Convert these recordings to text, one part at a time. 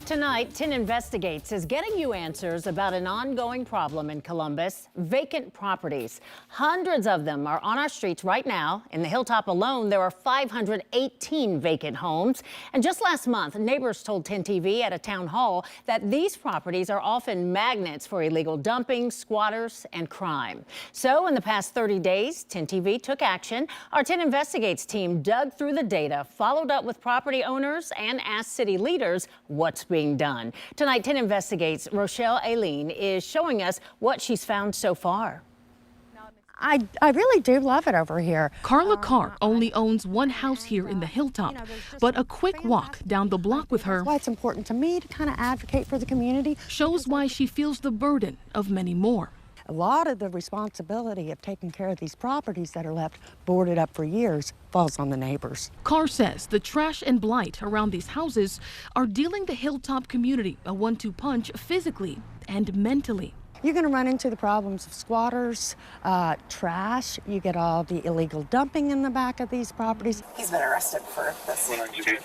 Tonight, 10 Investigates is getting you answers about an ongoing problem in Columbus: vacant properties. Hundreds of them are on our streets right now. In the Hilltop alone, there are 518 vacant homes. And just last month, neighbors told 10 TV at a town hall that these properties are often magnets for illegal dumping, squatters, and crime. So in the past 30 days, 10 TV took action. Our 10 Investigates team dug through the data, followed up with property owners, and asked city leaders what's being done. Tonight, 10 Investigates' Rochelle Aileen is showing us what she's found so far. I really do love it over here. Carla Carr only owns one house here in the Hilltop, but a quick walk down the block with her, That's why it's important to me to kind of advocate for the community, shows why she feels the burden of many more. A lot of the responsibility of taking care of these properties that are left boarded up for years falls on the neighbors. Carr says the trash and blight around these houses are dealing the Hilltop community a 1-2 punch physically and mentally. You're going to run into the problems of squatters, trash. You get all the illegal dumping in the back of these properties. He's been arrested for this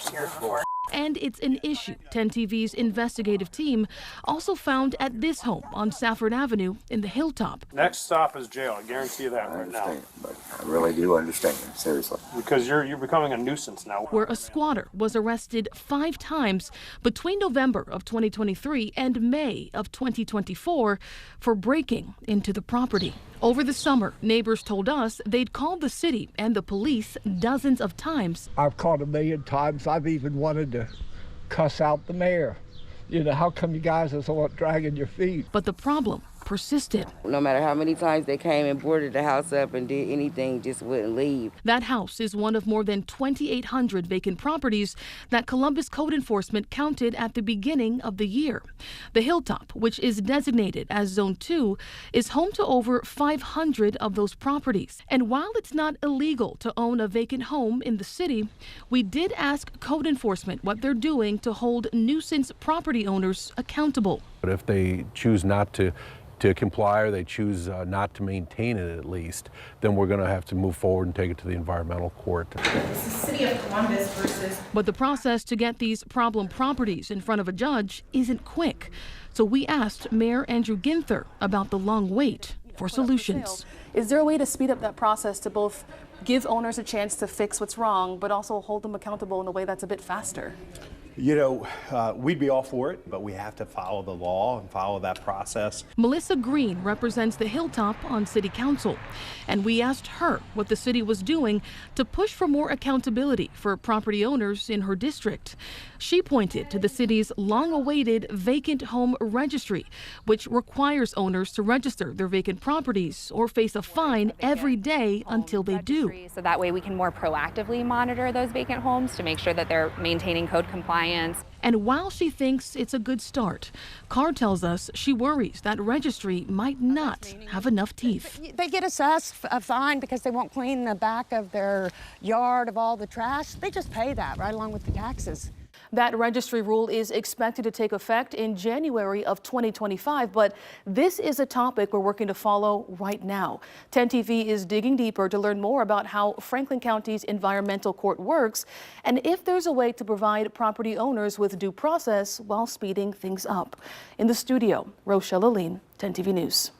here before. And it's an issue 10 TV's investigative team also found at this home on Safford Avenue in the Hilltop. Next stop is jail. I guarantee you that right now. But I really do understand, seriously. Because you're becoming a nuisance now. Where a squatter was arrested 5 times between November of 2023 and May of 2024 for breaking into the property. Over the summer, neighbors told us they'd called the city and the police dozens of times. I've called 1,000,000 times. I've even wanted to cuss out the mayor. You know, how come you guys are so dragging your feet? But the problem persisted. No matter how many times they came and boarded the house up and did anything, just wouldn't leave. That house is one of more than 2,800 vacant properties that Columbus Code Enforcement counted at the beginning of the year. The Hilltop, which is designated as Zone 2, is home to over 500 of those properties. And while it's not illegal to own a vacant home in the city, we did ask Code Enforcement what they're doing to hold nuisance property owners accountable. But if they choose not to comply, or they choose not to maintain it at least, then we're going to have to move forward and take it to the environmental court. It's the city of Columbus versus... But the process to get these problem properties in front of a judge isn't quick. So we asked Mayor Andrew Ginther about the long wait for solutions. Is there a way to speed up that process to both give owners a chance to fix what's wrong, but also hold them accountable in a way that's a bit faster? You know, we'd be all for it, but we have to follow the law and follow that process. Melissa Green represents the Hilltop on City Council, and we asked her what the city was doing to push for more accountability for property owners in her district. She pointed to the city's long-awaited vacant home registry, which requires owners to register their vacant properties or face a fine every day until they do. So that way we can more proactively monitor those vacant homes to make sure that they're maintaining code compliance. And while she thinks it's a good start, Carr tells us she worries that registry might not have enough teeth. They get assessed a fine because they won't clean the back of their yard of all the trash. They just pay that right along with the taxes. That registry rule is expected to take effect in January of 2025, but this is a topic we're working to follow right now. 10 TV is digging deeper to learn more about how Franklin County's environmental court works and if there's a way to provide property owners with due process while speeding things up. In the studio, Rochelle Aileen, 10 TV News.